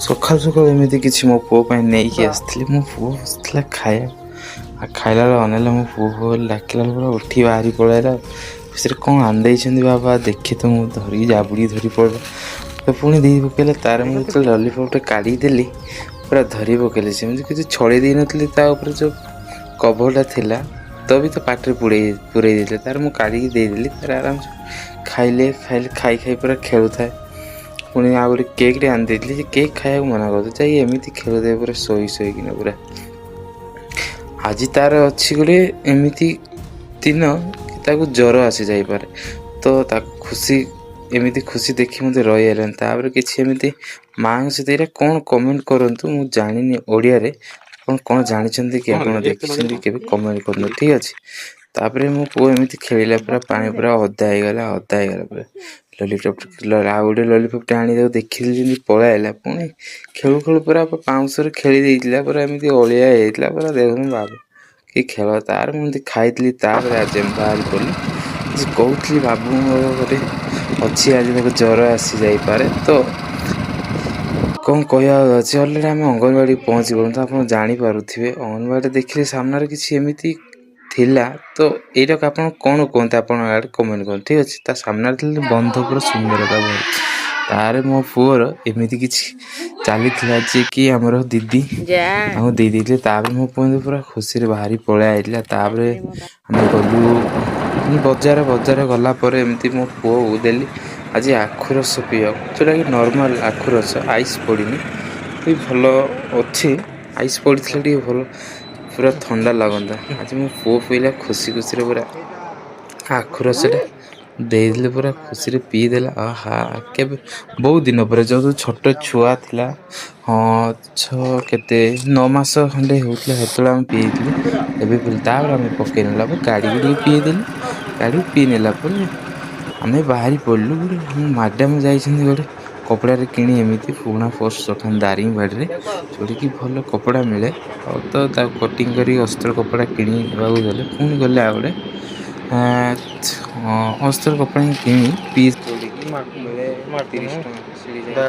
ସକାଳୁ ସକାଳୁ ଏମିତି କିଛି ମୋ ପୁଅ ପାଇଁ ନେଇକି ଆସିଥିଲି। ମୋ ପୁଅ ବସିଥିଲା ଖାଇବା ଆଉ ଖାଇଲା ବେଳେ ଅନେଇଲା ମୋ ପୁଅ ଡାକିଲା ପୁରା ଉଠି ବାହାରି ପଳାଇଲା। ସେରେ କ'ଣ ଆଣିଦେଇଛନ୍ତି ବାବା ଦେଖି ତ ମୁଁ ଧରିକି ଜାବୁଡ଼ିକି ଧରି ପଡ଼ିଲା ତ ପୁଣି ଦେଇ ପକାଇଲେ। ତାର ମୁଁ ଯେତେବେଳେ ଲଲିପପ୍ଟା କାଢ଼ିକି ଦେଲି ପୁରା ଧରି ପକାଇଲି ସେମିତି କିଛି ଛଡ଼େଇ ଦେଇନଥିଲି। ତା ଉପରେ ଯେଉଁ କଭରଟା ଥିଲା ତ ବି ତ ପାଟିରେ ପୁରେଇ ଦେଇଥିଲେ। ତାର ମୁଁ କାଢ଼ିକି ଦେଇଦେଲି। ତାର ଆରାମସେ ଖାଇ ପୁରା ଖେଳୁଥାଏ। ପୁଣି ଆଉ ଗୋଟେ କେକ୍ଟେ ଆଣିଦେଇଥିଲି। ସେ କେକ୍ ଖାଇବାକୁ ମନା କରୁଛି ଯାଇ ଏମିତି ଖେଳୁଥାଏ ପୁରା ଶୋଇକିନା ପୁରା। ଆଜି ତାର ଅଛି ଗୋଟେ ଏମିତି ଦିନ କି ତାକୁ ଜ୍ୱର ଆସିଯାଇପାରେ ତ ତାକୁ ଏମିତି ଖୁସି ଦେଖି ମୋତେ ରହିଗଲାଣି। ତାପରେ କିଛି ଏମିତି ମାଆଙ୍କ ସହିତ ଏଇଟା କ'ଣ କମେଣ୍ଟ କରନ୍ତୁ, ମୁଁ ଜାଣିନି ଓଡ଼ିଆରେ ଆପଣ କ'ଣ ଜାଣିଛନ୍ତି କି ଆପଣ ଦେଖିଛନ୍ତି କେବେ କମେଣ୍ଟ କରନ୍ତୁ, ଠିକ୍ ଅଛି। ତାପରେ ମୋ ପୁଅ ଏମିତି ଖେଳିଲା ପୁରା ପାଣି ପୁରା ଓଦା ହେଇଗଲା ପୁରା। ଆଉ ଗୋଟେ ଲଲିପପ୍ଟା ଆଣି ତାକୁ ଦେଖିଲି ଯେମିତି ପଳାଇଲା। ପୁଣି ଖେଳୁ ପୁରା ପାଉଁଶରେ ଖେଳି ଦେଇଥିଲା ପୁରା ଏମିତି ଅଳିଆ ହେଇଯାଇଥିଲା ପୁରା। ଦେଖୁନ ବାବୁ କି ଖେଳ ତାର ମୁଁ ଏମିତି ଖାଇଥିଲି। ତାପରେ ଆଜି ଆମେ ବାହାରି ପଡ଼ିଲି। କହୁଥିଲି ବାବୁଙ୍କର ଗୋଟେ ଅଛି ଆଜି ତାକୁ ଜ୍ୱର ଆସିଯାଇପାରେ ତ କ'ଣ କହିବାକୁ ଅଛି। ଅଲରେଡ଼ି ଆମେ ଅଙ୍ଗନବାଡ଼ି ପହଞ୍ଚି ଗଲୁ ତ ଆପଣ ଜାଣିପାରୁଥିବେ ଅଙ୍ଗନବାଡ଼ି ଦେଖିଲେ ସାମ୍ନାରେ କିଛି ଏମିତି ଥିଲା ତ ଏଇଟାକୁ ଆପଣ କ'ଣ କୁହନ୍ତି ଆପଣ ଆଡ଼େ କମେଣ୍ଟ କରନ୍ତୁ, ଠିକ୍ ଅଛି। ତା ସାମ୍ନାରେ ଥିଲେ ବନ୍ଧ ପୁରା ସୁନ୍ଦରତା ଭଳି। ତାର ମୋ ପୁଅର ଏମିତି କିଛି ଚାଲିଥିଲା ଯେ କି ଆମର ଦିଦି ତାଙ୍କୁ ଦେଇ ଦେଇଥିଲେ। ତାପରେ ମୋ ପୁଅ ପୁରା ଖୁସିରେ ବାହାରି ପଳାଇ ଯାଇଥିଲା। ତାପରେ ଆମେ ଗଲୁ ବଜାର ଗଲା ପରେ ଏମିତି ମୋ ପୁଅକୁ ଦେଲି ଆଜି ଆଖୁ ରସ ପିଇବାକୁ, ଯେଉଁଟାକି ନର୍ମାଲ୍ ଆଖୁ ରସ, ଆଇସ୍ ପଡ଼ିନି ବି ଭଲ ଅଛି। ଆଇସ୍ ପଡ଼ିଥିଲେ ଟିକେ ଭଲ ପୁରା ଥଣ୍ଡା ଲାଗନ୍ତା। ଆଜି ମୋ ପୁଅ ପିଇଲା ଖୁସିରେ ପୁରା ଆଖୁ ରସଟା ଦେଇଦେଲେ ପୁରା ଖୁସିରେ ପିଇଦେଲା। କେବେ ବହୁତ ଦିନ ପରେ ଯେଉଁ ଛୋଟ ଛୁଆ ଥିଲା, କେତେ 9 ମାସ ଖଣ୍ଡେ ହେଉଥିଲା ସେତେବେଳେ ଆମେ ପିଇଥିଲୁ। ଏବେ ପିଇଲୁ ତାପରେ ଆମେ ପକେଇ ନେଲା ପରେ ଗାଡ଼ିକୁ ଟିକେ ପିଇଦେଲୁ। ଗାଡ଼ିକୁ ପିଇ ନେଲା ପରେ ଆମେ ବାହାରି ପଡ଼ିଲୁ। ମ୍ୟାଡ଼ାମ୍ ଯାଇଛନ୍ତି ଗୋଟେ କପଡ଼ାରେ କିଣି ଏମିତି ପୁରୁଣା ପର୍ସ ଦୋକାନ ଦାରିଙ୍ଗବାଡ଼ିରେ ଯେଉଁଠିକି ଭଲ କପଡ଼ା ମିଳେ। ଆଉ ତ ତାକୁ କଟିଂ କରିକି ଅସ୍ତ୍ର କପଡ଼ା କିଣି ନେବାକୁ ଗଲେ ପୁଣି ଗଲେ ଆଉ ଗୋଟେ ଅସ୍ତ୍ର କପଡ଼ା କିଣି ପିସ୍ ମିଳେ 30 ଟଙ୍କା।